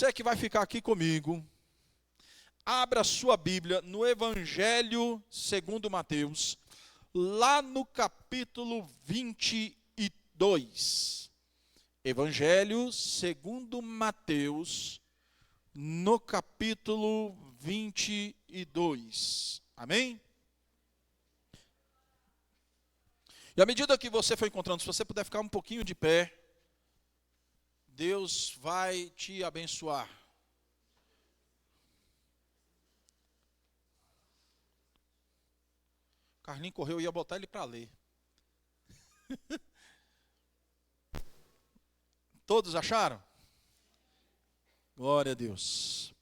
Você que vai ficar aqui comigo, abra sua Bíblia no Evangelho segundo Mateus, lá no capítulo 22. Evangelho segundo Mateus, no capítulo 22. Amém? E à medida que você for encontrando, se você puder ficar um pouquinho de pé, Deus vai te abençoar. Carlinhos correu, eu ia botar ele para ler. Todos acharam? Glória a Deus.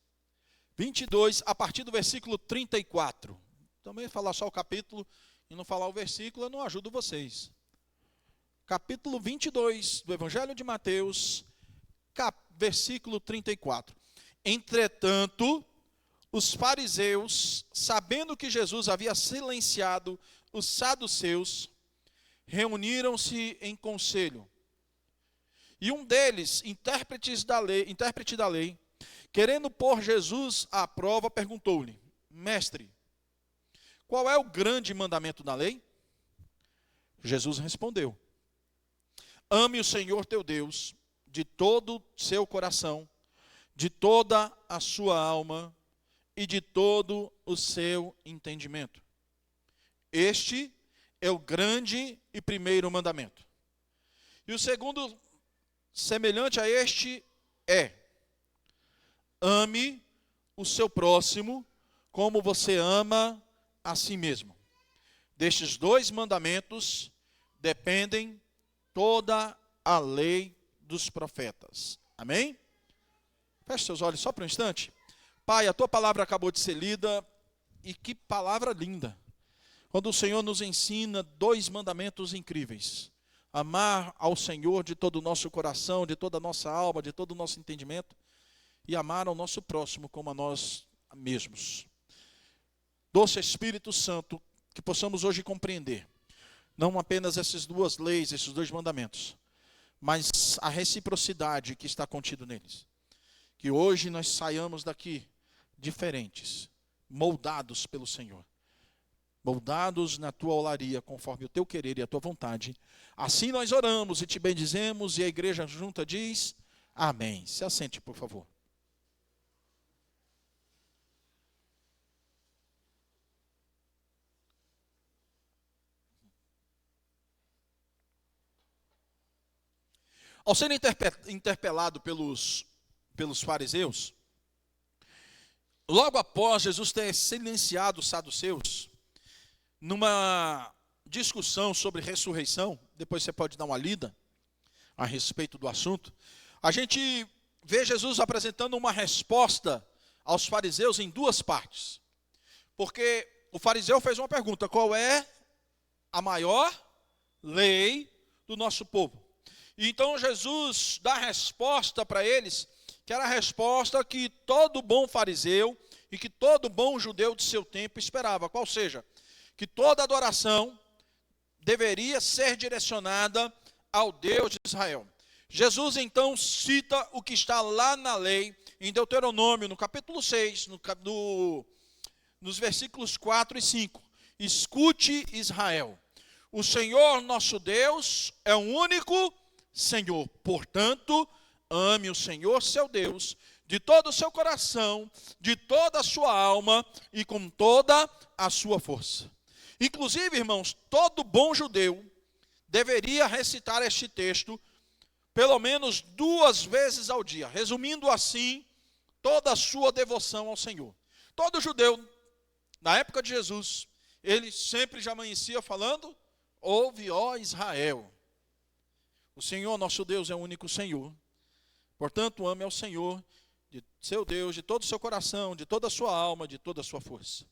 22, a partir do versículo 34. Também falar só o capítulo e não falar o versículo, eu não ajudo vocês. Capítulo 22 do Evangelho de Mateus, versículo 34. Entretanto, os fariseus, sabendo que Jesus havia silenciado os saduceus, reuniram-se em conselho. E um deles, intérprete da lei, querendo pôr Jesus à prova, perguntou-lhe: Mestre, qual é o grande mandamento da lei? Jesus respondeu: Ame o Senhor teu Deus de todo o seu coração, de toda a sua alma e de todo o seu entendimento. Este é o grande e primeiro mandamento. E o segundo, semelhante a este, é: ame o seu próximo como você ama a si mesmo. Destes dois mandamentos dependem toda a lei dos profetas. Amém? Feche seus olhos só por um instante. Pai, a tua palavra acabou de ser lida, e que palavra linda. Quando o Senhor nos ensina dois mandamentos incríveis: amar ao Senhor de todo o nosso coração, de toda a nossa alma, de todo o nosso entendimento, e amar ao nosso próximo como a nós mesmos. Doce Espírito Santo, que possamos hoje compreender não apenas essas duas leis, esses dois mandamentos, mas a reciprocidade que está contido neles. Que hoje nós saiamos daqui diferentes, moldados pelo Senhor, moldados na tua olaria, conforme o teu querer e a tua vontade. Assim nós oramos e te bendizemos, e a igreja junta diz amém. Se assente, por favor. Ao ser interpelado pelos fariseus, logo após Jesus ter silenciado os saduceus, numa discussão sobre ressurreição, depois você pode dar uma lida a respeito do assunto, a gente vê Jesus apresentando uma resposta aos fariseus em duas partes. Porque o fariseu fez uma pergunta: qual é a maior lei do nosso povo? E então Jesus dá a resposta para eles, que era a resposta que todo bom fariseu e que todo bom judeu de seu tempo esperava. Qual seja? Que toda adoração deveria ser direcionada ao Deus de Israel. Jesus então cita o que está lá na lei, em Deuteronômio, no capítulo 6, nos versículos 4 e 5. Escute, Israel, o Senhor nosso Deus é o único Senhor. Portanto, ame o Senhor seu Deus de todo o seu coração, de toda a sua alma e com toda a sua força. Inclusive, irmãos, todo bom judeu deveria recitar este texto pelo menos 2 vezes ao dia, resumindo assim toda a sua devoção ao Senhor. Todo judeu, na época de Jesus, ele sempre já amanhecia falando: ouve, ó Israel, o Senhor nosso Deus é o único Senhor. Portanto, ame ao Senhor, de seu Deus, de todo o seu coração, de toda a sua alma, de toda a sua força.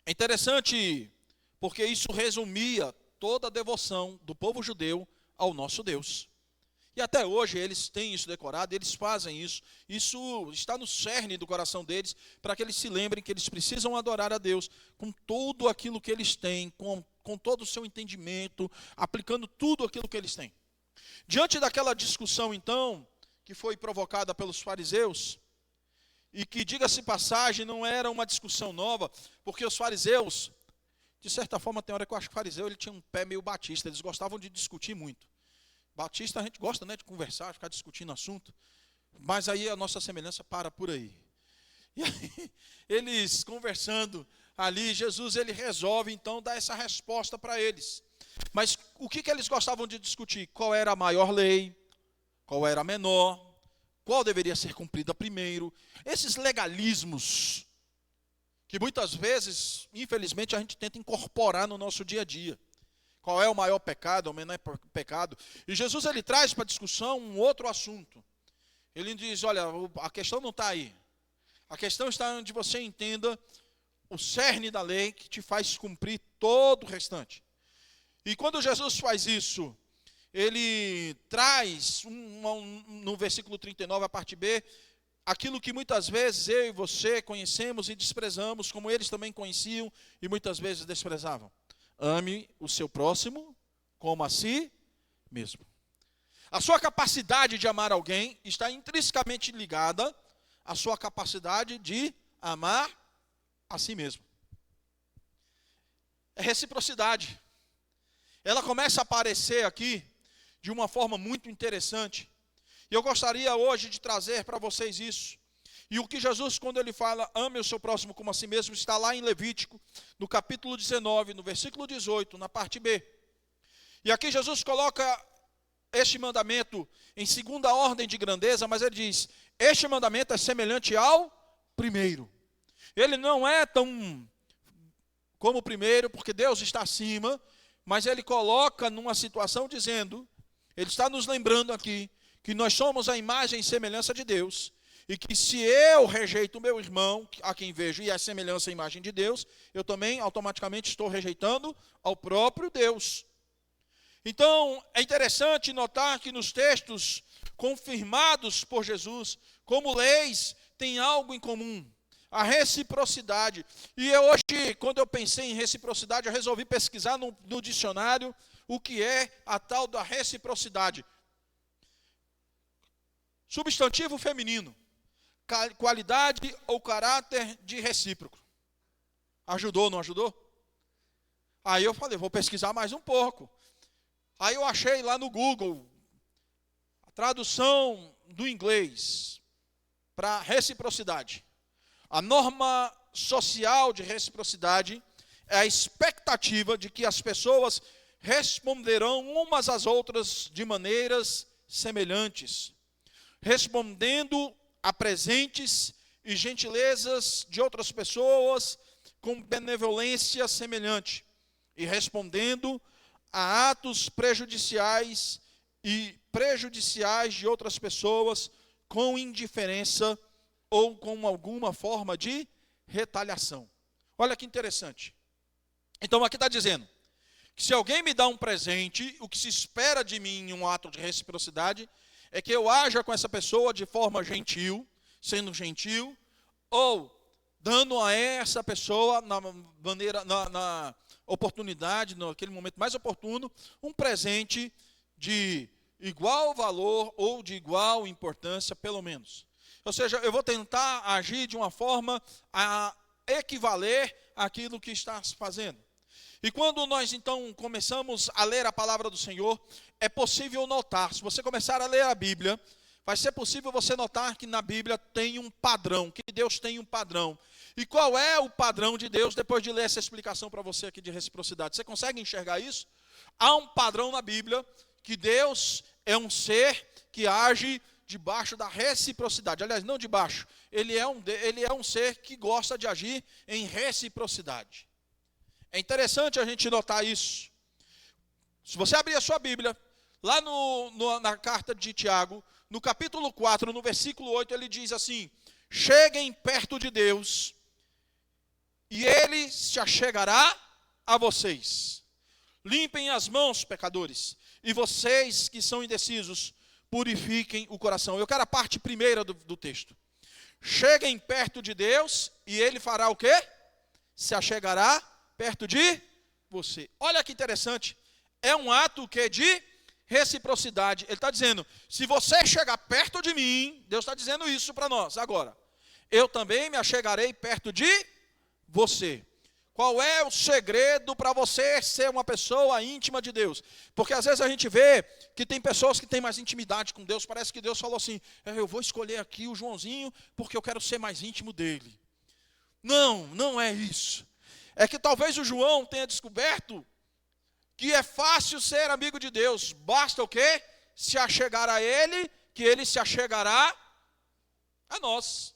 É interessante, porque isso resumia toda a devoção do povo judeu ao nosso Deus. E até hoje eles têm isso decorado, eles fazem isso. Isso está no cerne do coração deles, para que eles se lembrem que eles precisam adorar a Deus com tudo aquilo que eles têm, com todo o seu entendimento, aplicando tudo aquilo que eles têm. Diante daquela discussão, então, que foi provocada pelos fariseus, e que, diga-se passagem, não era uma discussão nova, porque os fariseus, de certa forma, tem hora que eu acho que o fariseu ele tinha um pé meio batista, eles gostavam de discutir muito. Batista a gente gosta, né, de conversar, ficar discutindo assunto, mas aí a nossa semelhança para por aí. E aí, eles conversando ali, Jesus ele resolve então dar essa resposta para eles. Mas o que eles gostavam de discutir? Qual era a maior lei? Qual era a menor? Qual deveria ser cumprida primeiro? Esses legalismos que muitas vezes, infelizmente, a gente tenta incorporar no nosso dia a dia. Qual é o maior pecado, o menor pecado? E Jesus ele traz para a discussão um outro assunto. Ele diz, olha, a questão não está aí. A questão está onde você entenda o cerne da lei que te faz cumprir todo o restante. E quando Jesus faz isso, ele traz, no versículo 39, a parte B, aquilo que muitas vezes eu e você conhecemos e desprezamos, como eles também conheciam e muitas vezes desprezavam. Ame o seu próximo como a si mesmo. A sua capacidade de amar alguém está intrinsecamente ligada à sua capacidade de amar a si mesmo. É reciprocidade. Ela começa a aparecer aqui de uma forma muito interessante. E eu gostaria hoje de trazer para vocês isso. E o que Jesus, quando ele fala, ame o seu próximo como a si mesmo, está lá em Levítico, no capítulo 19, no versículo 18, na parte B. E aqui Jesus coloca este mandamento em segunda ordem de grandeza, mas ele diz, este mandamento é semelhante ao primeiro. Ele não é tão como o primeiro, porque Deus está acima, mas ele coloca numa situação dizendo, ele está nos lembrando aqui, que nós somos a imagem e semelhança de Deus, e que se eu rejeito o meu irmão, a quem vejo, e a semelhança e imagem de Deus, eu também automaticamente estou rejeitando ao próprio Deus. Então, é interessante notar que nos textos confirmados por Jesus, como leis, tem algo em comum, a reciprocidade. E eu hoje, quando eu pensei em reciprocidade, eu resolvi pesquisar no dicionário o que é a tal da reciprocidade. Substantivo feminino, qualidade ou caráter de recíproco. Ajudou ou não ajudou? Aí eu falei, vou pesquisar mais um pouco. Aí eu achei lá no Google a tradução do inglês para reciprocidade. A norma social de reciprocidade é a expectativa de que as pessoas responderão umas às outras de maneiras semelhantes, respondendo a presentes e gentilezas de outras pessoas com benevolência semelhante e respondendo a atos prejudiciais de outras pessoas com indiferença ou com alguma forma de retaliação. Olha que interessante. Então aqui está dizendo que se alguém me dá um presente, o que se espera de mim em um ato de reciprocidade é que eu haja com essa pessoa de forma gentil, sendo gentil, ou dando a essa pessoa na oportunidade, naquele momento mais oportuno, um presente de igual valor ou de igual importância, pelo menos. Ou seja, eu vou tentar agir de uma forma a equivaler àquilo que está se fazendo. E quando nós então começamos a ler a palavra do Senhor, é possível notar, se você começar a ler a Bíblia, vai ser possível você notar que na Bíblia tem um padrão, que Deus tem um padrão. E qual é o padrão de Deus, depois de ler essa explicação para você aqui de reciprocidade? Você consegue enxergar isso? Há um padrão na Bíblia, que Deus é um ser que age debaixo da reciprocidade. Aliás, não debaixo, ele é um ser que gosta de agir em reciprocidade. É interessante a gente notar isso. Se você abrir a sua Bíblia, lá na carta de Tiago, no capítulo 4, no versículo 8, ele diz assim, cheguem perto de Deus, e Ele se achegará a vocês. Limpem as mãos, pecadores, e vocês que são indecisos, purifiquem o coração. Eu quero a parte primeira do texto. Cheguem perto de Deus, e Ele fará o quê? Se achegará perto de você. Olha que interessante. É um ato que de reciprocidade. Ele está dizendo, se você chegar perto de mim, Deus está dizendo isso para nós agora, eu também me achegarei perto de você. Qual é o segredo para você ser uma pessoa íntima de Deus? Porque às vezes a gente vê que tem pessoas que têm mais intimidade com Deus, parece que Deus falou assim, eu vou escolher aqui o Joãozinho porque eu quero ser mais íntimo dele. Não, não é isso. É que talvez o João tenha descoberto que é fácil ser amigo de Deus. Basta o quê? Se achegar a Ele, que Ele se achegará a nós.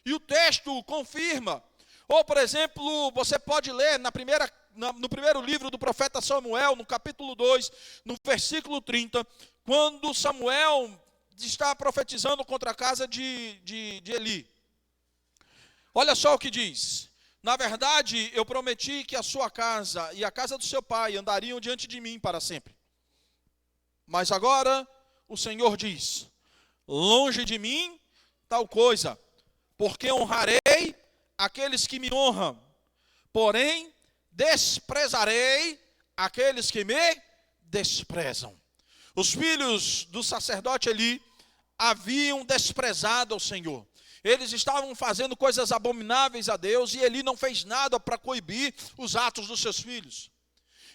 E o texto confirma. Ou, por exemplo, você pode ler no primeiro livro do profeta Samuel, no capítulo 2, no versículo 30, quando Samuel está profetizando contra a casa de Eli. Olha só o que diz. Na verdade, eu prometi que a sua casa e a casa do seu pai andariam diante de mim para sempre. Mas agora o Senhor diz, longe de mim tal coisa, porque honrarei aqueles que me honram, porém desprezarei aqueles que me desprezam. Os filhos do sacerdote Eli haviam desprezado ao Senhor. Eles estavam fazendo coisas abomináveis a Deus e Eli não fez nada para coibir os atos dos seus filhos.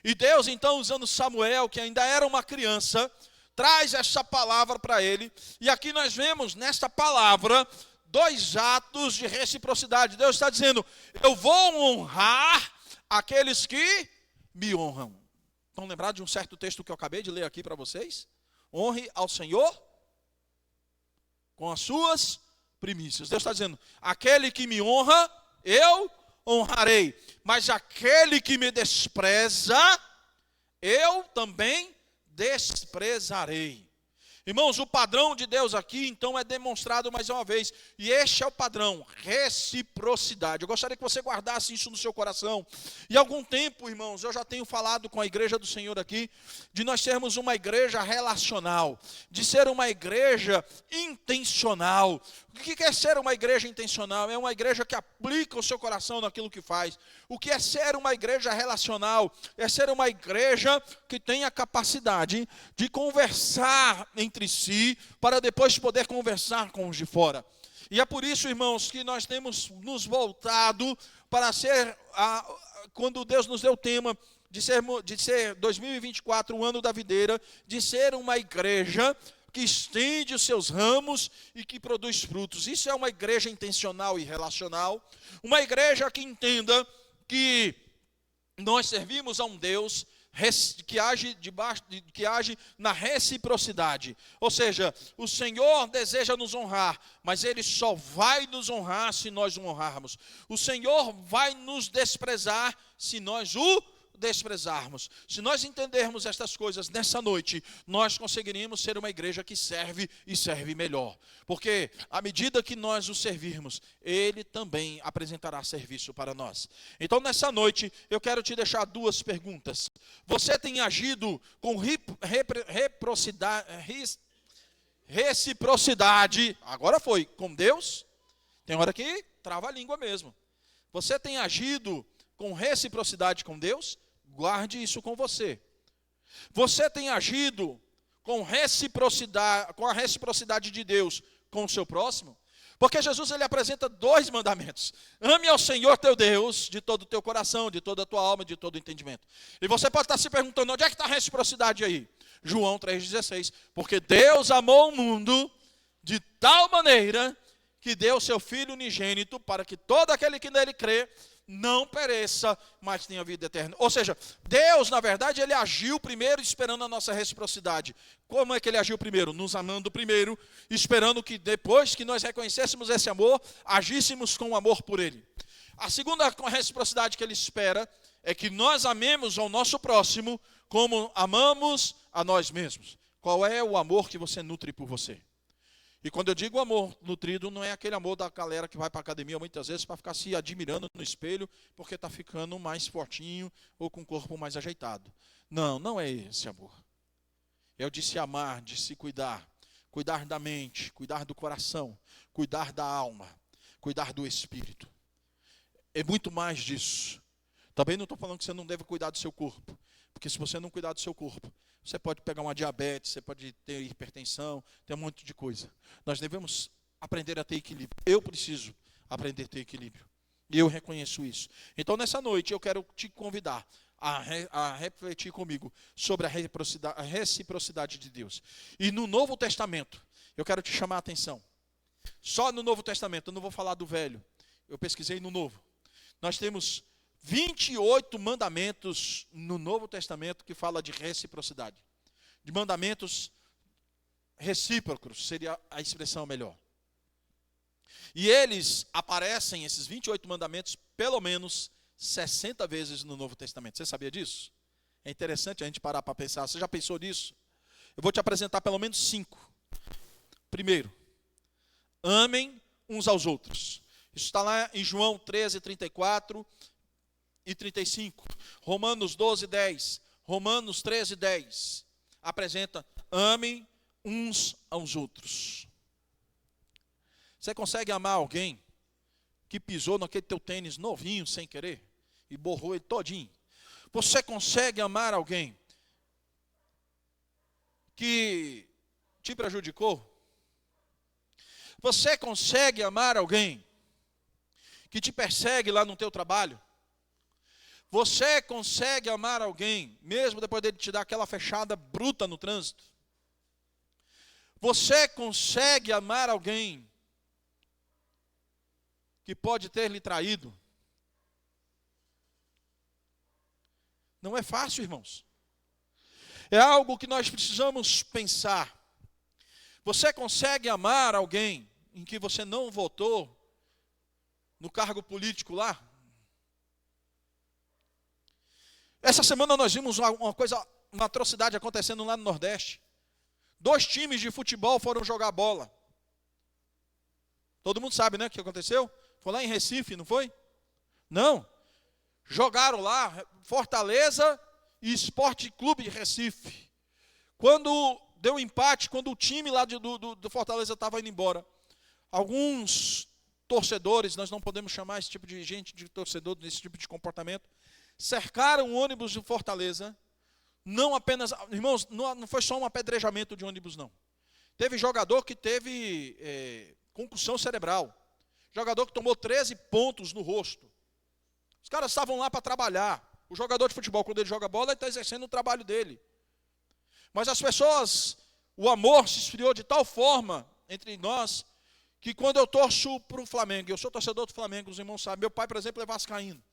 E Deus, então, usando Samuel, que ainda era uma criança, traz essa palavra para ele. E aqui nós vemos nesta palavra dois atos de reciprocidade. Deus está dizendo, eu vou honrar aqueles que me honram. Estão lembrados de um certo texto que eu acabei de ler aqui para vocês? Honre ao Senhor com as suas primícias. Deus está dizendo, aquele que me honra, eu honrarei. Mas aquele que me despreza, eu também desprezarei. Irmãos, o padrão de Deus aqui, então, é demonstrado mais uma vez. E este é o padrão, reciprocidade. Eu gostaria que você guardasse isso no seu coração. E há algum tempo, irmãos, eu já tenho falado com a igreja do Senhor aqui, de nós sermos uma igreja relacional, de ser uma igreja intencional. O que é ser uma igreja intencional? É uma igreja que aplica o seu coração naquilo que faz. O que é ser uma igreja relacional? É ser uma igreja que tem a capacidade de conversar entre si, para depois poder conversar com os de fora. E é por isso, irmãos, que nós temos nos voltado para ser, quando Deus nos deu o tema de ser 2024, o ano da videira, de ser uma igreja que estende os seus ramos e que produz frutos. Isso é uma igreja intencional e relacional, uma igreja que entenda que nós servimos a um Deus que age na reciprocidade. Ou seja, o Senhor deseja nos honrar, mas Ele só vai nos honrar se nós o honrarmos. O Senhor vai nos desprezar se nós o desprezarmos. Se nós entendermos estas coisas nessa noite, nós conseguiríamos ser uma igreja que serve e serve melhor. Porque à medida que nós o servirmos, Ele também apresentará serviço para nós. Então nessa noite, eu quero te deixar duas perguntas. Você tem agido com reciprocidade, agora foi, com Deus? Tem hora que trava a língua mesmo. Você tem agido com reciprocidade com Deus? Guarde isso com você. Você tem agido com a reciprocidade de Deus com o seu próximo? Porque Jesus, ele apresenta dois mandamentos. Ame ao Senhor teu Deus de todo o teu coração, de toda a tua alma, de todo o entendimento. E você pode estar se perguntando, onde é que está a reciprocidade aí? João 3,16. Porque Deus amou o mundo de tal maneira que deu o seu Filho unigênito para que todo aquele que nele crê não pereça, mas tenha vida eterna. Ou seja, Deus, na verdade, Ele agiu primeiro esperando a nossa reciprocidade. Como é que Ele agiu primeiro? Nos amando primeiro, esperando que depois que nós reconhecêssemos esse amor, agíssemos com amor por Ele. A segunda reciprocidade que Ele espera é que nós amemos ao nosso próximo como amamos a nós mesmos. Qual é o amor que você nutre por você? E quando eu digo amor nutrido, não é aquele amor da galera que vai para a academia muitas vezes para ficar se admirando no espelho porque está ficando mais fortinho ou com o corpo mais ajeitado. Não, não é esse amor. É o de se amar, de se cuidar. Cuidar da mente, cuidar do coração, cuidar da alma, cuidar do espírito. É muito mais disso. Também não estou falando que você não deve cuidar do seu corpo. Porque se você não cuidar do seu corpo, você pode pegar uma diabetes, você pode ter hipertensão, tem um monte de coisa. Nós devemos aprender a ter equilíbrio. Eu preciso aprender a ter equilíbrio. E eu reconheço isso. Então, nessa noite, eu quero te convidar a refletir comigo sobre a reciprocidade de Deus. E no Novo Testamento, eu quero te chamar a atenção. Só no Novo Testamento, eu não vou falar do Velho. Eu pesquisei no Novo. Nós temos 28 mandamentos no Novo Testamento que fala de reciprocidade. De mandamentos recíprocos, seria a expressão melhor. E eles aparecem, esses 28 mandamentos, pelo menos 60 vezes no Novo Testamento. Você sabia disso? É interessante a gente parar para pensar. Você já pensou nisso? Eu vou te apresentar pelo menos 5. Primeiro, amem uns aos outros. Isso está lá em João 13, 34 e 35. Romanos 12, 10. Romanos 13, 10. Apresenta, amem uns aos outros. Você consegue amar alguém que pisou naquele teu tênis novinho sem querer e borrou ele todinho? Você consegue amar alguém que te prejudicou? Você consegue amar alguém que te persegue lá no teu trabalho? Você consegue amar alguém, mesmo depois dele te dar aquela fechada bruta no trânsito? Você consegue amar alguém que pode ter lhe traído? Não é fácil, irmãos. É algo que nós precisamos pensar. Você consegue amar alguém em que você não votou no cargo político lá? Essa semana nós vimos uma atrocidade acontecendo lá no Nordeste. 2 times de futebol foram jogar bola. Todo mundo sabe, né, o que aconteceu? Foi lá em Recife, não foi? Não. Jogaram lá, Fortaleza e Esporte Clube de Recife. Quando deu empate, quando o time lá do Fortaleza estava indo embora, alguns torcedores, nós não podemos chamar esse tipo de gente de torcedor desse tipo de comportamento, cercaram o ônibus de Fortaleza. Não apenas, irmãos, não foi só um apedrejamento de ônibus, não. Teve jogador que teve concussão cerebral. Jogador que tomou 13 pontos no rosto. Os caras estavam lá para trabalhar. O jogador de futebol, quando ele joga bola, ele está exercendo o trabalho dele. Mas as pessoas, o amor se esfriou de tal forma entre nós, que quando eu torço para o Flamengo, eu sou torcedor do Flamengo, os irmãos sabem, meu pai, por exemplo, é vascaíno.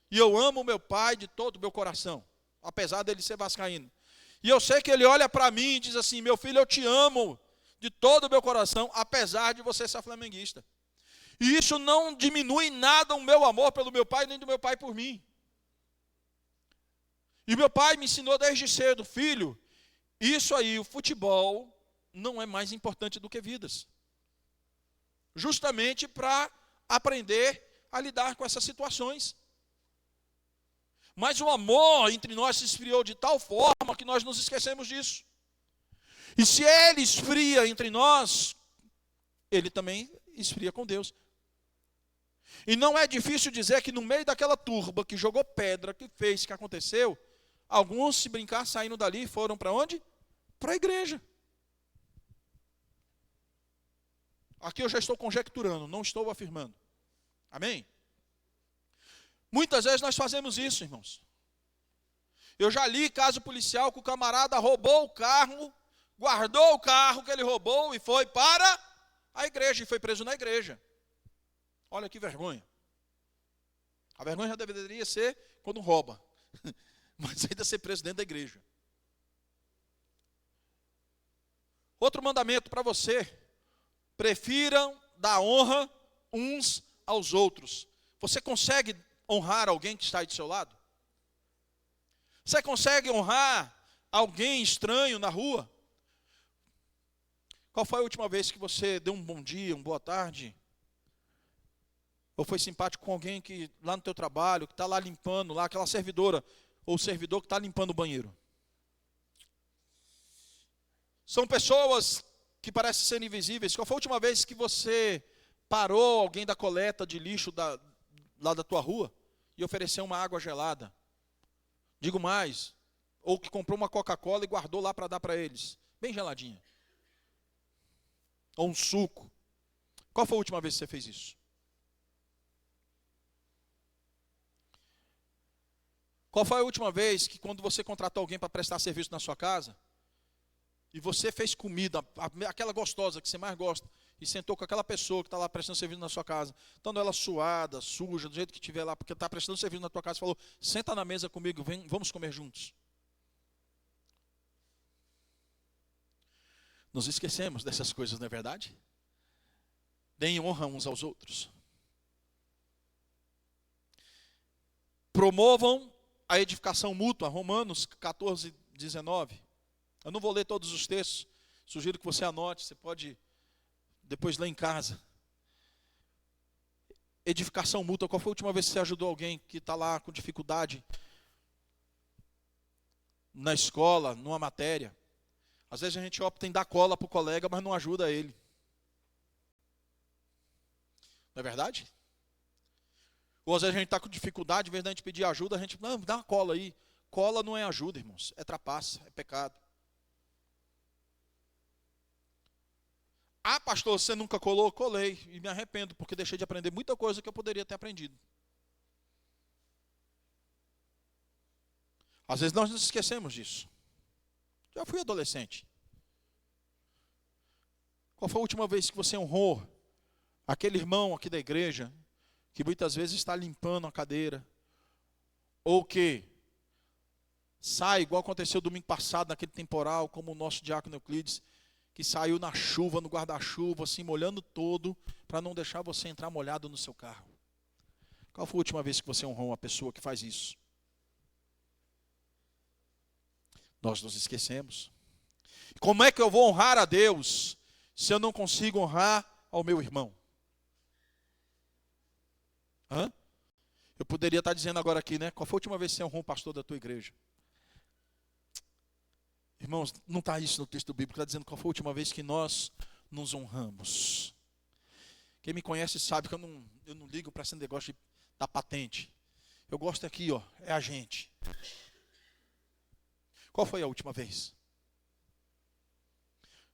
E eu amo meu pai de todo o meu coração, apesar dele ser vascaíno. E eu sei que ele olha para mim e diz assim, meu filho, eu te amo de todo o meu coração, apesar de você ser flamenguista. E isso não diminui nada o meu amor pelo meu pai, nem do meu pai por mim. E meu pai me ensinou desde cedo, filho, isso aí, o futebol não é mais importante do que vidas. Justamente para aprender a lidar com essas situações. Mas o amor entre nós se esfriou de tal forma que nós nos esquecemos disso. E se ele esfria entre nós, ele também esfria com Deus. E não é difícil dizer que no meio daquela turba que jogou pedra, que fez, que aconteceu, alguns, se brincar, saíram dali e foram para onde? Para a igreja. Aqui eu já estou conjecturando, não estou afirmando. Amém? Muitas vezes nós fazemos isso, irmãos. Eu já li caso policial que o camarada roubou o carro, guardou o carro que ele roubou e foi para a igreja, e foi preso na igreja. Olha que vergonha. A vergonha já deveria ser quando rouba, mas ainda ser preso dentro da igreja. Outro mandamento para você: prefiram dar honra uns aos outros. Você consegue honrar alguém que está aí do seu lado? Você consegue honrar alguém estranho na rua? Qual foi a última vez que você deu um bom dia, uma boa tarde? Ou foi simpático com alguém que lá no teu trabalho, que está lá limpando, lá aquela servidora ou servidor que está limpando o banheiro? São pessoas que parecem ser invisíveis. Qual foi a última vez que você parou alguém da coleta de lixo lá da tua rua e ofereceu uma água gelada? Digo mais, ou que comprou uma Coca-Cola e guardou lá para dar para eles, bem geladinha. Ou um suco. Qual foi a última vez que você fez isso? Qual foi a última vez que quando você contratou alguém para prestar serviço na sua casa, e você fez comida, aquela gostosa que você mais gosta, e sentou com aquela pessoa que está lá prestando serviço na sua casa, estando ela suada, suja, do jeito que estiver lá, porque está prestando serviço na tua casa, e falou, senta na mesa comigo, vem, vamos comer juntos. Nos esquecemos dessas coisas, não é verdade? Deem honra uns aos outros. Promovam a edificação mútua, Romanos 14, 19. Eu não vou ler todos os textos, sugiro que você anote, você pode depois ler em casa. Edificação mútua, qual foi a última vez que você ajudou alguém que está lá com dificuldade na escola, numa matéria? Às vezes a gente opta em dar cola para o colega, mas não ajuda ele. Não é verdade? Ou às vezes a gente está com dificuldade, em vez de a gente pedir ajuda, a gente, não, dá uma cola aí. Cola não é ajuda, irmãos, é trapaça, é pecado. Ah, pastor, você nunca colou? Colei, e me arrependo, porque deixei de aprender muita coisa que eu poderia ter aprendido. Às vezes nós nos esquecemos disso. Já fui adolescente. Qual foi a última vez que você honrou aquele irmão aqui da igreja, que muitas vezes está limpando a cadeira, ou que sai, igual aconteceu domingo passado, naquele temporal, como o nosso diácono Euclides, que saiu na chuva, no guarda-chuva, assim, molhando todo, para não deixar você entrar molhado no seu carro? Qual foi a última vez que você honrou uma pessoa que faz isso? Nós nos esquecemos. Como é que eu vou honrar a Deus se eu não consigo honrar ao meu irmão? Hã? Eu poderia estar dizendo agora aqui, né? Qual foi a última vez que você honrou um pastor da tua igreja? Irmãos, não está isso no texto bíblico, está dizendo qual foi a última vez que nós nos honramos. Quem me conhece sabe que eu não ligo para esse negócio da patente. Eu gosto aqui, ó, é a gente. Qual foi a última vez?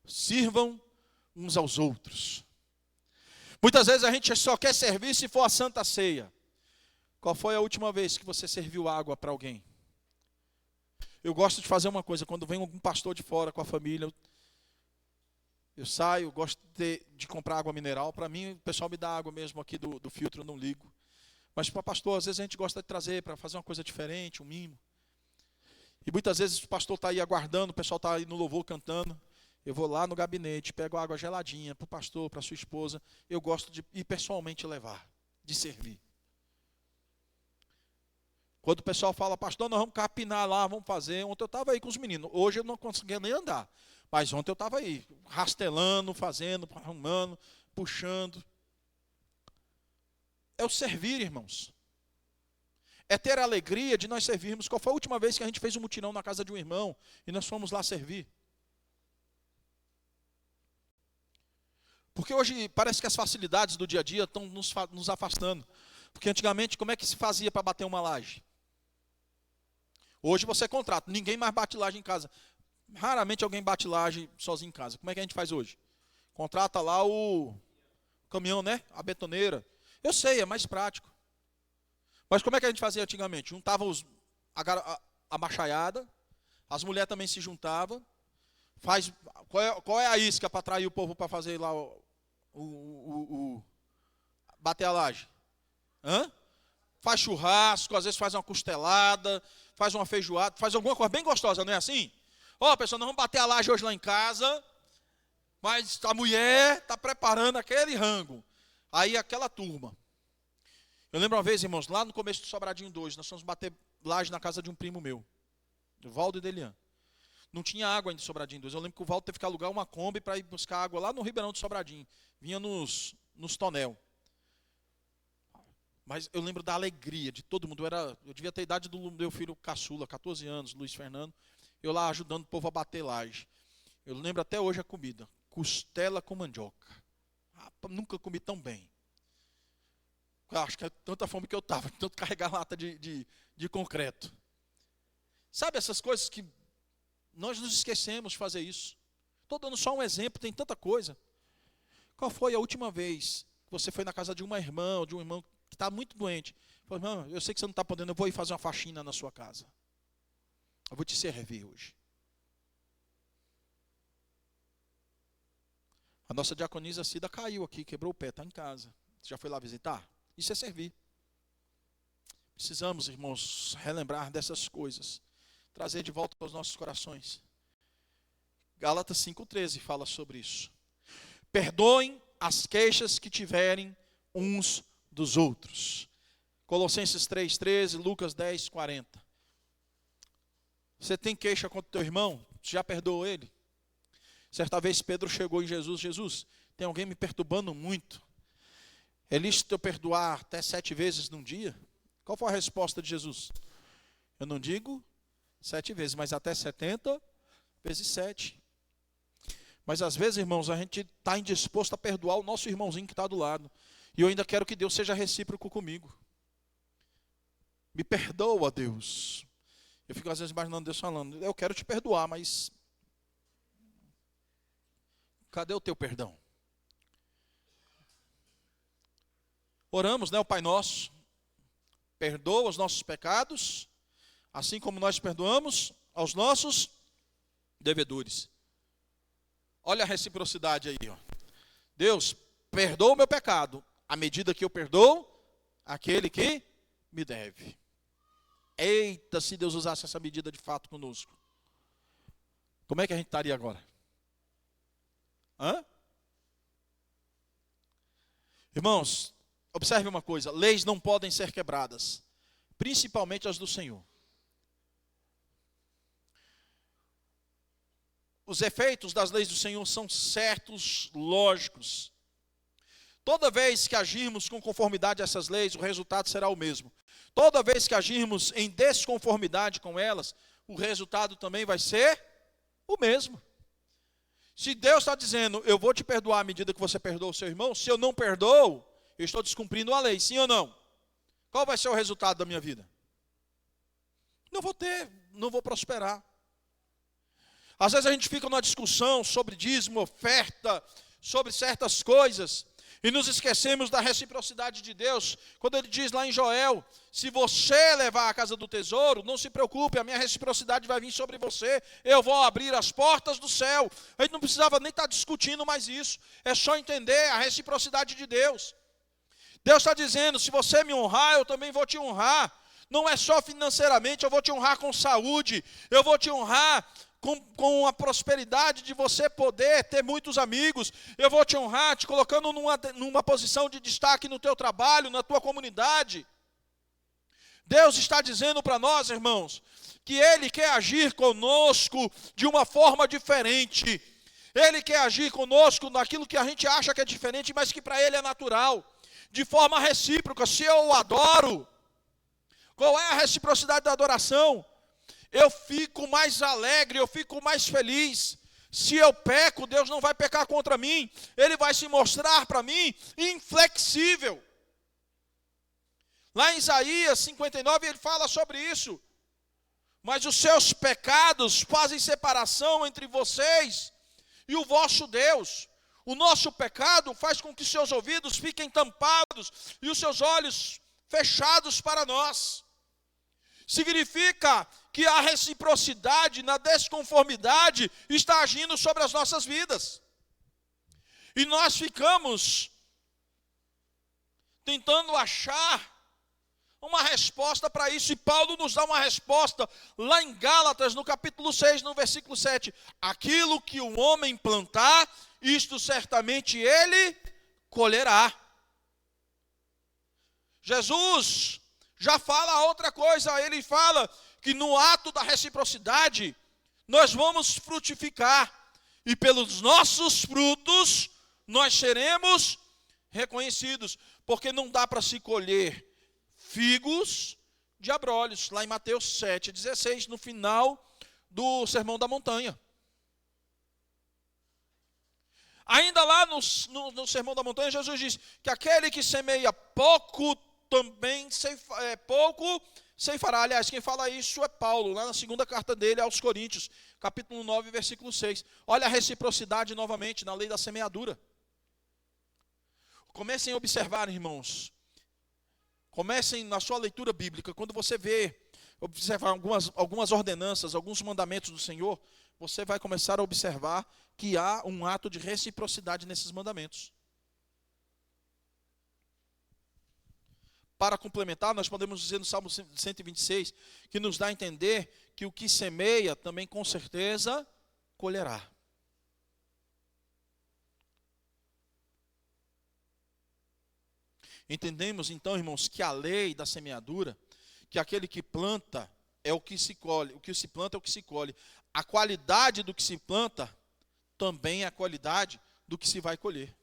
Sirvam uns aos outros. Muitas vezes a gente só quer servir se for a Santa Ceia. Qual foi a última vez que você serviu água para alguém? Eu gosto de fazer uma coisa, quando vem algum pastor de fora com a família, eu saio, gosto de comprar água mineral. Para mim, o pessoal me dá água mesmo aqui do filtro, eu não ligo. Mas para pastor, às vezes a gente gosta de trazer para fazer uma coisa diferente, um mimo. E muitas vezes o pastor está aí aguardando, o pessoal está aí no louvor cantando. Eu vou lá no gabinete, pego água geladinha para o pastor, para a sua esposa. Eu gosto de ir pessoalmente levar, de servir. Quando o pessoal fala, pastor, nós vamos capinar lá, vamos fazer. Ontem eu estava aí com os meninos. Hoje eu não conseguia nem andar. Mas ontem eu estava aí, rastelando, fazendo, arrumando, puxando. É o servir, irmãos. É ter a alegria de nós servirmos. Qual foi a última vez que a gente fez um mutirão na casa de um irmão e nós fomos lá servir? Porque hoje parece que as facilidades do dia a dia estão nos afastando. Porque antigamente, como é que se fazia para bater uma laje? Hoje você contrata, ninguém mais bate laje em casa. Raramente alguém bate laje sozinho em casa. Como é que a gente faz hoje? Contrata lá o caminhão, né? A betoneira. Eu sei, é mais prático. Mas como é que a gente fazia antigamente? Juntava a machaiada, as mulheres também se juntavam. Qual é a isca para atrair o povo para fazer lá bater a laje? Hã? Faz churrasco, às vezes faz uma costelada, faz uma feijoada, faz alguma coisa bem gostosa, não é assim? Ó, pessoal, nós vamos bater a laje hoje lá em casa, mas a mulher está preparando aquele rango. Aí aquela turma. Eu lembro uma vez, irmãos, lá no começo do Sobradinho 2, nós fomos bater laje na casa de um primo meu, o Valdo e Delian. Não tinha água ainda em Sobradinho 2. Eu lembro que o Valdo teve que alugar uma Kombi para ir buscar água lá no Ribeirão do Sobradinho. Vinha nos tonel. Mas eu lembro da alegria de todo mundo. Eu devia ter a idade do meu filho caçula, 14 anos, Luiz Fernando. Eu lá ajudando o povo a bater laje. Eu lembro até hoje a comida. Costela com mandioca. Nunca comi tão bem. Acho que é tanta fome que eu estava, tanto carregar lata de concreto. Sabe essas coisas que nós nos esquecemos de fazer isso? Estou dando só um exemplo, tem tanta coisa. Qual foi a última vez que você foi na casa de uma irmã ou de um irmão que está muito doente? Falou, irmão, eu sei que você não está podendo, eu vou ir fazer uma faxina na sua casa. Eu vou te servir hoje. A nossa diaconisa Cida caiu aqui, quebrou o pé, está em casa. Você já foi lá visitar? Isso é servir. Precisamos, irmãos, relembrar dessas coisas. Trazer de volta aos nossos corações. Gálatas 5,13 fala sobre isso. Perdoem as queixas que tiverem uns dos outros. Colossenses 3,13, Lucas 10,40. Você tem queixa contra o teu irmão? Você já perdoou ele? Certa vez Pedro chegou em Jesus. Jesus, tem alguém me perturbando muito. É lícito eu perdoar até 7 vezes num dia? Qual foi a resposta de Jesus? Eu não digo 7 vezes, mas até 70 vezes 7. Mas às vezes, irmãos, a gente está indisposto a perdoar o nosso irmãozinho que está do lado. E eu ainda quero que Deus seja recíproco comigo. Me perdoa, Deus. Eu fico às vezes imaginando Deus falando, eu quero te perdoar, mas cadê o teu perdão? Oramos, né, o Pai Nosso. Perdoa os nossos pecados, assim como nós perdoamos aos nossos devedores. Olha a reciprocidade aí, ó. Deus, perdoa o meu pecado, à medida que eu perdoo aquele que me deve. Eita, se Deus usasse essa medida de fato conosco. Como é que a gente estaria agora? Irmãos, observe uma coisa, leis não podem ser quebradas, principalmente as do Senhor. Os efeitos das leis do Senhor são certos, lógicos. Toda vez que agirmos com conformidade a essas leis, o resultado será o mesmo. Toda vez que agirmos em desconformidade com elas, o resultado também vai ser o mesmo. Se Deus está dizendo, eu vou te perdoar à medida que você perdoa o seu irmão, se eu não perdoo, eu estou descumprindo a lei, sim ou não? Qual vai ser o resultado da minha vida? Não vou prosperar. Às vezes a gente fica numa discussão sobre dízimo, oferta, sobre certas coisas, e nos esquecemos da reciprocidade de Deus, quando ele diz lá em Joel, se você levar à casa do tesouro, não se preocupe, a minha reciprocidade vai vir sobre você, eu vou abrir as portas do céu. A gente não precisava nem estar discutindo mais isso, é só entender a reciprocidade de Deus. Deus está dizendo, se você me honrar, eu também vou te honrar. Não é só financeiramente, eu vou te honrar com saúde, eu vou te honrar com a prosperidade de você poder ter muitos amigos, eu vou te honrar te colocando numa posição de destaque no teu trabalho, na tua comunidade. Deus está dizendo para nós, irmãos, que Ele quer agir conosco de uma forma diferente. Ele quer agir conosco naquilo que a gente acha que é diferente, mas que para Ele é natural, de forma recíproca. Se eu o adoro, qual é a reciprocidade da adoração? Eu fico mais alegre, eu fico mais feliz. Se eu peco, Deus não vai pecar contra mim. Ele vai se mostrar para mim inflexível. Lá em Isaías 59, ele fala sobre isso. Mas os seus pecados fazem separação entre vocês e o vosso Deus. O nosso pecado faz com que seus ouvidos fiquem tampados e os seus olhos fechados para nós. Significa que a reciprocidade na desconformidade está agindo sobre as nossas vidas. E nós ficamos tentando achar uma resposta para isso. E Paulo nos dá uma resposta lá em Gálatas, no capítulo 6, no versículo 7. Aquilo que o homem plantar, isto certamente ele colherá. Jesus já fala outra coisa, ele fala que no ato da reciprocidade, nós vamos frutificar, e pelos nossos frutos, nós seremos reconhecidos, porque não dá para se colher figos de abrolhos, lá em Mateus 7,16, no final do Sermão da Montanha. Ainda lá no Sermão da Montanha, Jesus diz que aquele que semeia pouco, também pouco ceifará. Aliás, quem fala isso é Paulo, lá na segunda carta dele aos Coríntios, capítulo 9, versículo 6. Olha a reciprocidade novamente na lei da semeadura. Comecem a observar, irmãos. Comecem na sua leitura bíblica. Quando você observar algumas ordenanças, alguns mandamentos do Senhor, você vai começar a observar que há um ato de reciprocidade nesses mandamentos. Para complementar, nós podemos dizer no Salmo 126, que nos dá a entender que o que semeia também com certeza colherá. Entendemos então, irmãos, que a lei da semeadura, que aquele que planta é o que se colhe, o que se planta é o que se colhe. A qualidade do que se planta também é a qualidade do que se vai colher.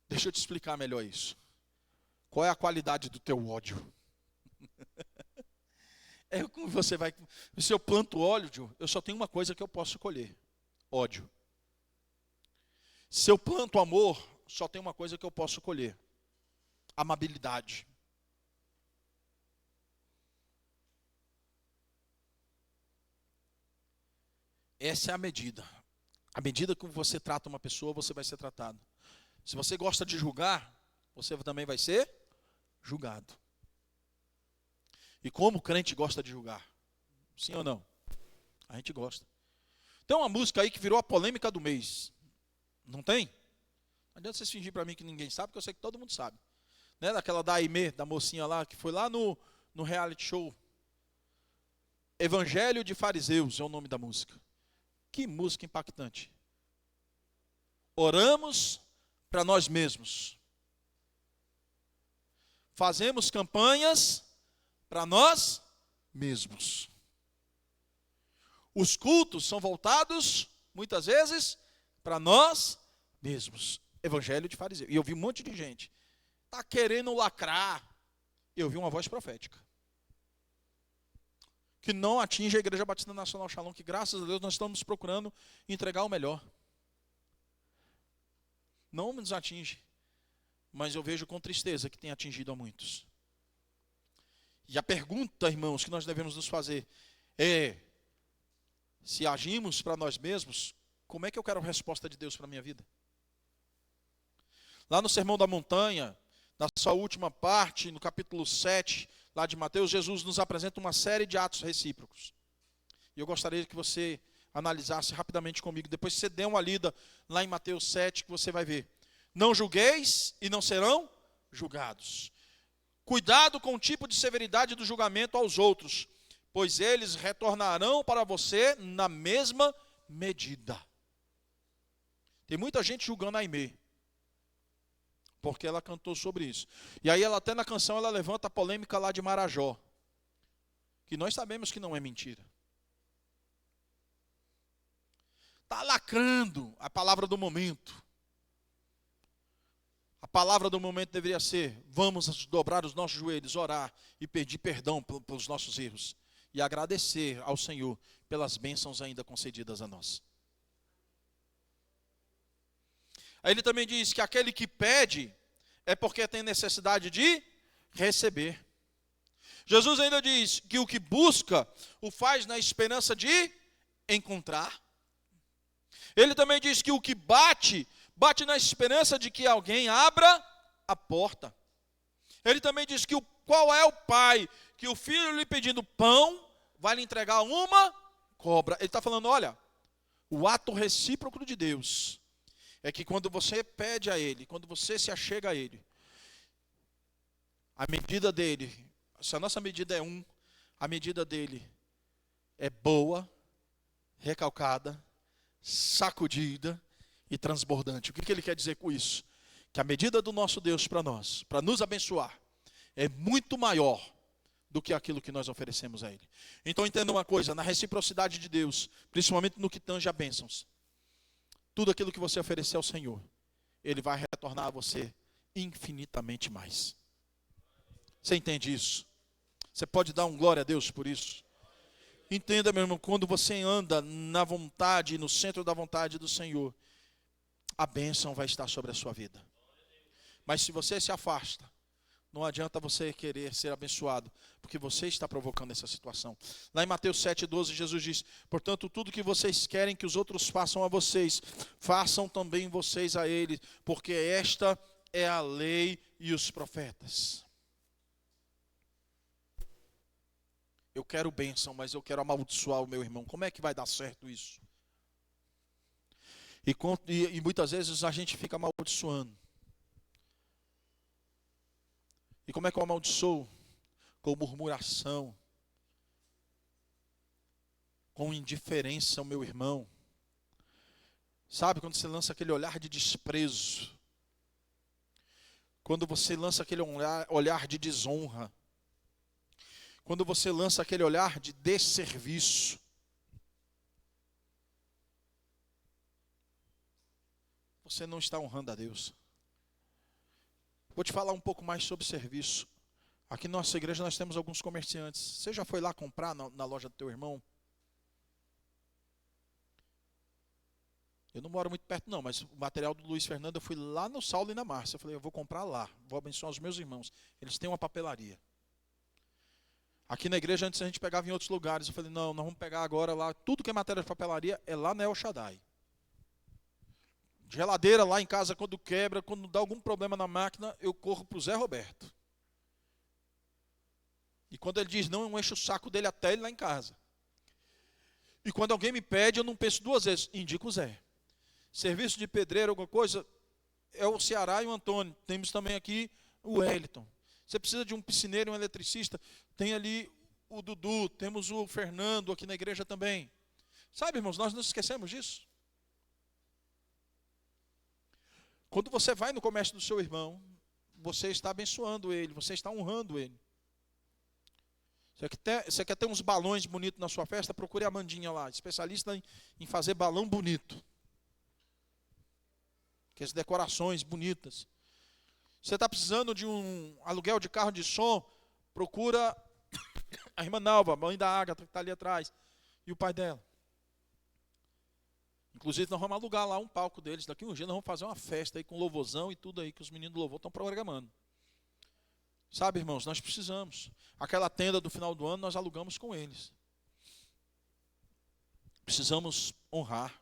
Deixa eu te explicar melhor isso. Qual é a qualidade do teu ódio? É como você vai. Se eu planto ódio, eu só tenho uma coisa que eu posso colher: ódio. Se eu planto amor, só tem uma coisa que eu posso colher: amabilidade. Essa é a medida. À medida que você trata uma pessoa, você vai ser tratado. Se você gosta de julgar, você também vai ser julgado. E como o crente gosta de julgar? Sim ou não? A gente gosta. Tem uma música aí que virou a polêmica do mês. Não tem? Não adianta vocês fingir para mim que ninguém sabe, porque eu sei que todo mundo sabe. Né? Daquela da Aimee, da mocinha lá, que foi lá no reality show. Evangelho de Fariseus é o nome da música. Que música impactante. Oramos para nós mesmos. Fazemos campanhas para nós mesmos. Os cultos são voltados, muitas vezes, para nós mesmos. Evangelho de fariseu. E eu vi um monte de gente. Está querendo lacrar. Eu vi uma voz profética. Que não atinge a Igreja Batista Nacional Shalom, que graças a Deus nós estamos procurando entregar o melhor. Não nos atinge. Mas eu vejo com tristeza que tem atingido a muitos. E a pergunta, irmãos, que nós devemos nos fazer é: se agimos para nós mesmos, como é que eu quero a resposta de Deus para a minha vida? Lá no Sermão da Montanha, na sua última parte, no capítulo 7, lá de Mateus, Jesus nos apresenta uma série de atos recíprocos. E eu gostaria que você analisasse rapidamente comigo. Depois você dê uma lida lá em Mateus 7, que você vai ver. Não julgueis e não serão julgados. Cuidado com o tipo de severidade do julgamento aos outros, pois eles retornarão para você na mesma medida. Tem muita gente julgando a Aimee, porque ela cantou sobre isso. E aí ela até na canção ela levanta a polêmica lá de Marajó, que nós sabemos que não é mentira. Está lacrando a palavra do momento. A palavra do momento deveria ser: vamos dobrar os nossos joelhos, orar e pedir perdão pelos nossos erros. E agradecer ao Senhor pelas bênçãos ainda concedidas a nós. Aí ele também diz que aquele que pede é porque tem necessidade de receber. Jesus ainda diz que o que busca o faz na esperança de encontrar. Ele também diz que o que bate, bate na esperança de que alguém abra a porta. Ele também diz que qual é o pai que o filho lhe pedindo pão vai lhe entregar uma cobra. Ele está falando, olha, o ato recíproco de Deus é que quando você pede a Ele, quando você se achega a Ele, a medida dele, se a nossa medida é 1, a medida dele é boa, recalcada, sacudida e transbordante. O que ele quer dizer com isso? Que a medida do nosso Deus para nós, para nos abençoar, é muito maior do que aquilo que nós oferecemos a Ele. Então entenda uma coisa, na reciprocidade de Deus, principalmente no que tange a bênçãos, tudo aquilo que você oferecer ao Senhor, Ele vai retornar a você infinitamente mais. Você entende isso? Você pode dar um glória a Deus por isso? Entenda, meu irmão, quando você anda na vontade, no centro da vontade do Senhor, a bênção vai estar sobre a sua vida. Mas se você se afasta, Não adianta você querer ser abençoado, porque você está provocando essa situação. Lá em Mateus 7,12, Jesus diz: portanto, tudo que vocês querem que os outros façam a vocês, façam também vocês a eles, porque esta é a lei e os profetas. Eu quero bênção, mas eu quero amaldiçoar o meu irmão. Como é que vai dar certo isso? E muitas vezes a gente fica amaldiçoando. E como é que eu amaldiçoo? Com murmuração, com indiferença ao meu irmão. Sabe, quando você lança aquele olhar de desprezo, quando você lança aquele olhar de desonra, quando você lança aquele olhar de desserviço, você não está honrando a Deus. Vou te falar um pouco mais sobre serviço. Aqui na nossa igreja nós temos alguns comerciantes. Você já foi lá comprar na loja do teu irmão? Eu não moro muito perto não, mas o material do Luiz Fernando eu fui lá no Saulo e na Márcia. Eu falei, eu vou comprar lá, vou abençoar os meus irmãos. Eles têm uma papelaria. Aqui na igreja antes a gente pegava em outros lugares. Eu falei, não, nós vamos pegar agora lá. Tudo que é matéria de papelaria é lá na El Shaddai. Geladeira lá em casa, quando quebra, quando dá algum problema na máquina, eu corro para o Zé Roberto. E quando ele diz não, eu encho o saco dele até ele lá em casa. E quando alguém me pede, eu não penso duas vezes, indico o Zé. Serviço de pedreiro, alguma coisa, é o Ceará e o Antônio. Temos também aqui o Wellington. Você precisa de um piscineiro e um eletricista, tem ali o Dudu, temos o Fernando aqui na igreja também. Sabe, irmãos, nós não esquecemos disso. Quando você vai no comércio do seu irmão, você está abençoando ele, você está honrando ele. Você quer ter uns balões bonitos na sua festa? Procure a Mandinha lá, especialista em fazer balão bonito. Que as decorações bonitas. Você está precisando de um aluguel de carro de som? Procura a irmã Nalva, mãe da Ágata, que está ali atrás, e o pai dela. Inclusive, nós vamos alugar lá um palco deles. Daqui um dia nós vamos fazer uma festa aí com louvorzão e tudo aí que os meninos do louvor estão programando. Sabe, irmãos, nós precisamos. Aquela tenda do final do ano nós alugamos com eles. Precisamos honrar.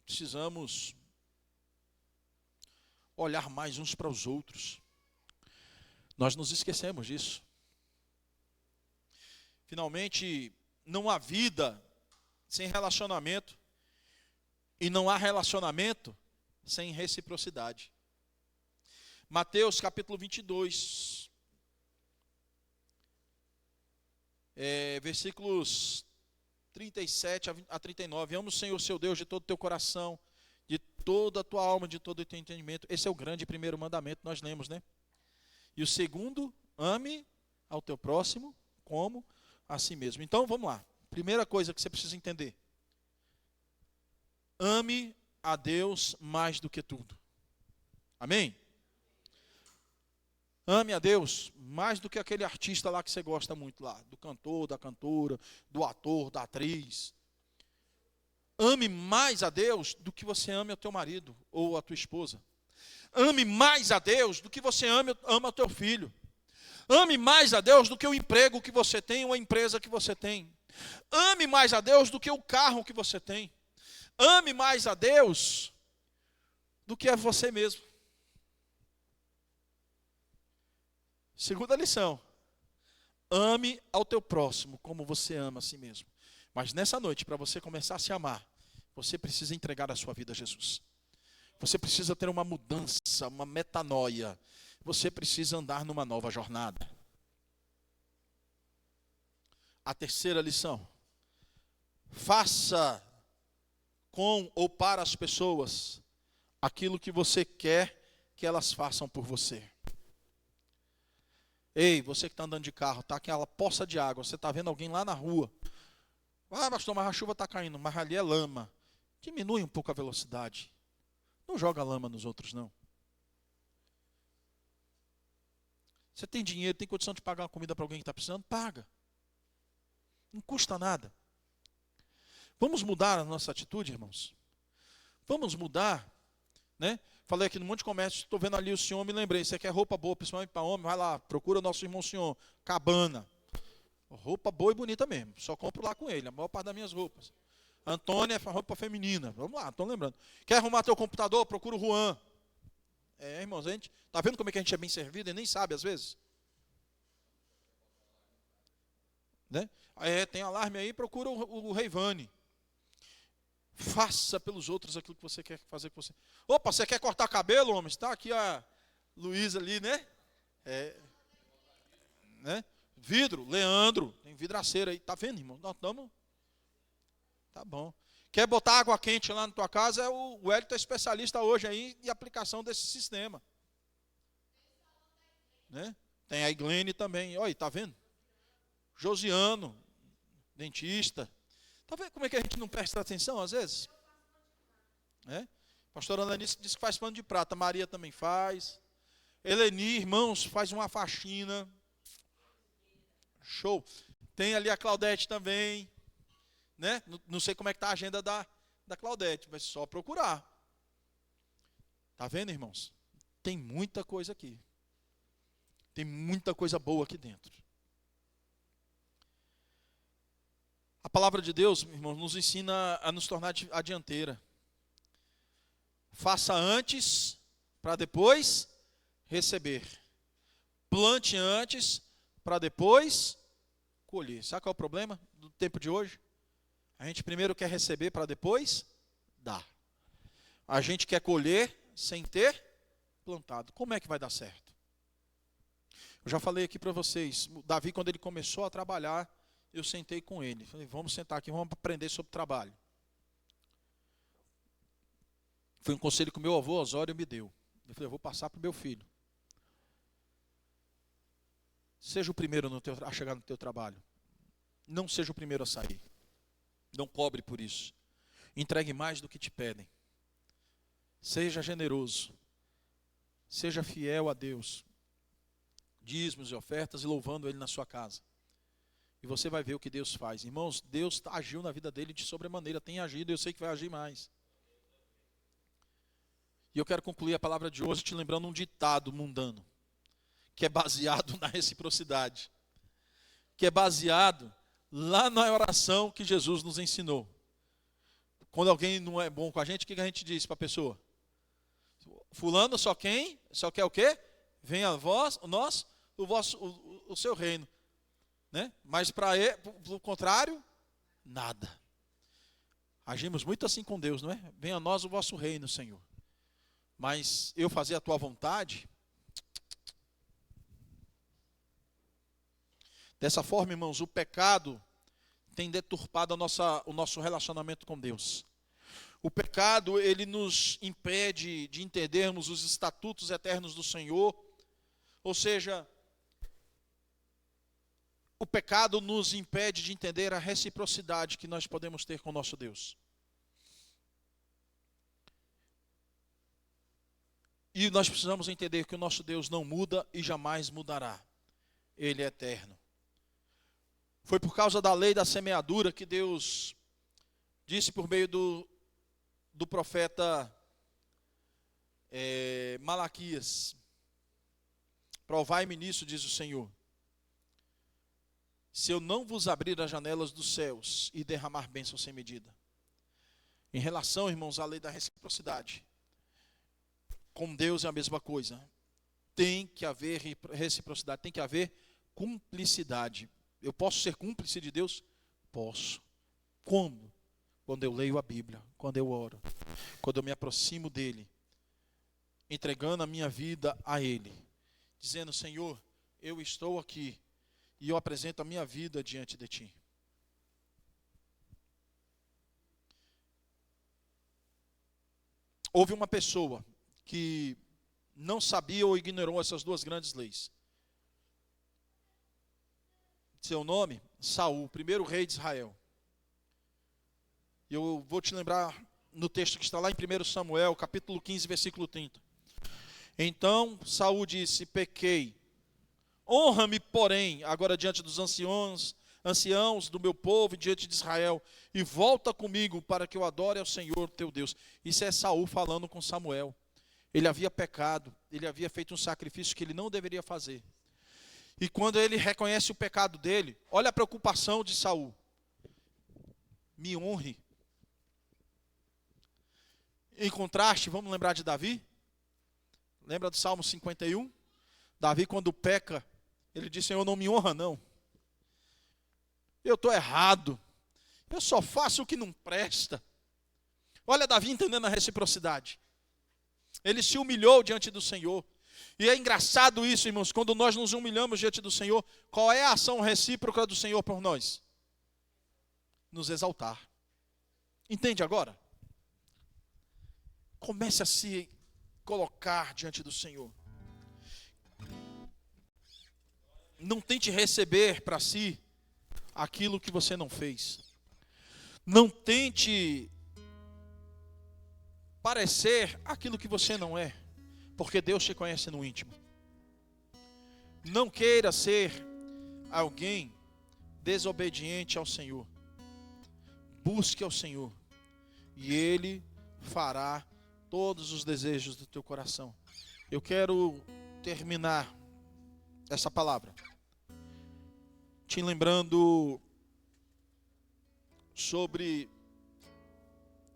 Precisamos olhar mais uns para os outros. Nós nos esquecemos disso. Finalmente, não há vida sem relacionamento, e não há relacionamento sem reciprocidade. Mateus capítulo 22, versículos 37 a 39. Ama o Senhor seu Deus de todo o teu coração, de toda a tua alma, de todo o teu entendimento. Esse é o grande primeiro mandamento, nós lemos, né? E o segundo, ame ao teu próximo como a si mesmo. Então, vamos lá. Primeira coisa que você precisa entender. Ame a Deus mais do que tudo. Amém? Ame a Deus mais do que aquele artista lá que você gosta muito lá. Do cantor, da cantora, do ator, da atriz. Ame mais a Deus do que você ame ao teu marido ou a tua esposa. Ame mais a Deus do que você ama o teu filho. Ame mais a Deus do que o emprego que você tem ou a empresa que você tem. Ame mais a Deus do que o carro que você tem. Ame mais a Deus do que a você mesmo. Segunda lição. Ame ao teu próximo como você ama a si mesmo. Mas nessa noite, para você começar a se amar, você precisa entregar a sua vida a Jesus. Você precisa ter uma mudança, uma metanoia. Você precisa andar numa nova jornada. A terceira lição. Faça com ou para as pessoas aquilo que você quer que elas façam por você. Ei, você que está andando de carro, está aquela poça de água, você está vendo alguém lá na rua. Ah, pastor, mas a chuva está caindo, mas ali é lama. Diminui um pouco a velocidade. Não joga lama nos outros, não. Você tem dinheiro, tem condição de pagar uma comida para alguém que está precisando? Paga. Não custa nada. Vamos mudar a nossa atitude, irmãos? Vamos mudar né? Falei aqui no Monte de Comércio, estou vendo ali o senhor, me lembrei, você quer roupa boa, principalmente para homem, vai lá, procura o nosso irmão senhor, Cabana. Roupa boa e bonita mesmo, só compro lá com ele, a maior parte das minhas roupas. Antônia é roupa feminina, vamos lá, estou lembrando. Quer arrumar teu computador? Procura o Juan. Irmãos, a gente, tá vendo como é que a gente é bem servido e nem sabe às vezes? Né? Tem alarme aí, procura o Reivane. Faça pelos outros aquilo que você quer fazer com você. Opa, você quer cortar cabelo, homem? Está aqui a Luísa ali, né? Né? Vidro, Leandro, tem vidraceira aí. Tá vendo, irmão? Nós estamos. Tá bom. Quer botar água quente lá na tua casa? O Hélio é especialista hoje aí em aplicação desse sistema. Né? Tem a Iglene também. Olha, tá vendo? Josiano, dentista. Tá vendo como é que a gente não presta atenção às vezes? Pastora Ananice disse que faz pano de prata. Maria também faz. Eleni, irmãos, faz uma faxina. Show. Tem ali a Claudete também. Né? Não sei como é que está a agenda da Claudete, mas só procurar. Tá vendo, irmãos? Tem muita coisa aqui. Tem muita coisa boa aqui dentro. A palavra de Deus, irmãos, nos ensina a nos tornar a dianteira. Faça antes, para depois receber. Plante antes, para depois colher. Sabe qual é o problema do tempo de hoje? A gente primeiro quer receber, para depois dar. A gente quer colher sem ter plantado. Como é que vai dar certo? Eu já falei aqui para vocês, Davi, quando ele começou a trabalhar, eu sentei com ele. Falei, vamos sentar aqui, vamos aprender sobre trabalho. Foi um conselho que o meu avô Osório me deu. Eu falei, eu vou passar para o meu filho. Seja o primeiro a chegar no teu trabalho. Não seja o primeiro a sair. Não cobre por isso. Entregue mais do que te pedem. Seja generoso. Seja fiel a Deus. Dízimos e ofertas e louvando Ele na sua casa. E você vai ver o que Deus faz. Irmãos, Deus agiu na vida dele de sobremaneira. Tem agido e eu sei que vai agir mais. E eu quero concluir a palavra de hoje te lembrando um ditado mundano. Que é baseado na reciprocidade. Que é baseado lá na oração que Jesus nos ensinou. Quando alguém não é bom com a gente, o que a gente diz para a pessoa? Fulano só quer o quê? Venha a vós, o seu reino. Né? Mas para o contrário, nada. Agimos muito assim com Deus, não é? Venha a nós o vosso reino, Senhor. Mas eu fazer a tua vontade. Dessa forma, irmãos, o pecado tem deturpado o nosso relacionamento com Deus. O pecado, ele nos impede de entendermos os estatutos eternos do Senhor. Ou seja, o pecado nos impede de entender a reciprocidade que nós podemos ter com o nosso Deus. E nós precisamos entender que o nosso Deus não muda e jamais mudará. Ele é eterno. Foi por causa da lei da semeadura que Deus disse por meio do profeta Malaquias: provai-me nisso, diz o Senhor, se eu não vos abrir as janelas dos céus e derramar bênção sem medida. Em relação, irmãos, à lei da reciprocidade, com Deus é a mesma coisa. Tem que haver reciprocidade, tem que haver cumplicidade. Eu posso ser cúmplice de Deus? Posso. Como? Quando eu leio a Bíblia, quando eu oro, quando eu me aproximo dEle, entregando a minha vida a Ele, dizendo, Senhor, eu estou aqui e eu apresento a minha vida diante de Ti. Houve uma pessoa que não sabia ou ignorou essas duas grandes leis. Seu nome? Saul, primeiro rei de Israel. Eu vou te lembrar no texto que está lá em 1 Samuel, capítulo 15, versículo 30. Então Saul disse, pequei. Honra-me, porém, agora diante dos anciãos do meu povo e diante de Israel, e volta comigo para que eu adore ao Senhor teu Deus. Isso é Saul falando com Samuel. Ele havia pecado, ele havia feito um sacrifício que ele não deveria fazer. E quando ele reconhece o pecado dele, olha a preocupação de Saul. Me honre. Em contraste, vamos lembrar de Davi? Lembra do Salmo 51? Davi, quando peca, ele diz: Senhor, não me honra não. Eu estou errado. Eu só faço o que não presta. Olha Davi entendendo a reciprocidade. Ele se humilhou diante do Senhor. E é engraçado isso, irmãos, quando nós nos humilhamos diante do Senhor, qual é a ação recíproca do Senhor por nós? Nos exaltar. Entende agora? Comece a se colocar diante do Senhor. Não tente receber para si aquilo que você não fez. Não tente parecer aquilo que você não é, porque Deus te conhece no íntimo. Não queira ser alguém desobediente ao Senhor. Busque ao Senhor e Ele fará todos os desejos do teu coração. Eu quero terminar essa palavra te lembrando sobre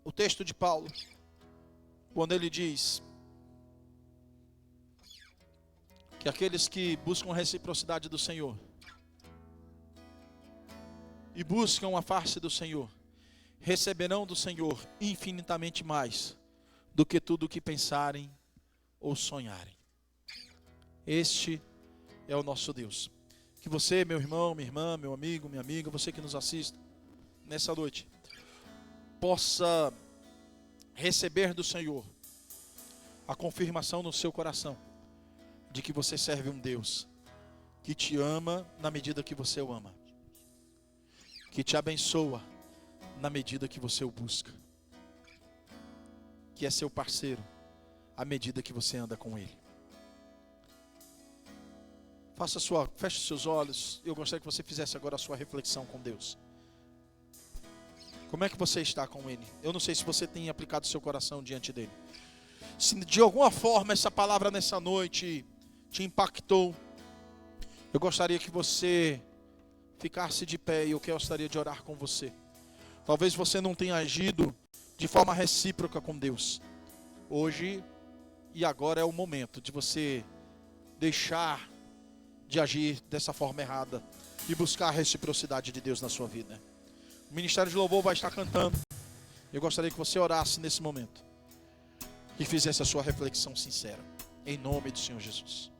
o texto de Paulo, quando ele diz que aqueles que buscam a reciprocidade do Senhor e buscam a face do Senhor, receberão do Senhor infinitamente mais do que tudo o que pensarem ou sonharem. Este é o nosso Deus. Que você, meu irmão, minha irmã, meu amigo, minha amiga, você que nos assiste nessa noite, possa receber do Senhor a confirmação no seu coração de que você serve um Deus que te ama na medida que você o ama, que te abençoa na medida que você o busca, que é seu parceiro à medida que você anda com Ele. Feche seus olhos. Eu gostaria que você fizesse agora a sua reflexão com Deus. Como é que você está com Ele? Eu não sei se você tem aplicado seu coração diante dEle. Se de alguma forma essa palavra nessa noite te impactou, eu gostaria que você ficasse de pé e eu gostaria de orar com você. Talvez você não tenha agido de forma recíproca com Deus. Hoje e agora é o momento de você deixar de agir dessa forma errada e buscar a reciprocidade de Deus na sua vida. O Ministério de Louvor vai estar cantando. Eu gostaria que você orasse nesse momento e fizesse a sua reflexão sincera, em nome do Senhor Jesus.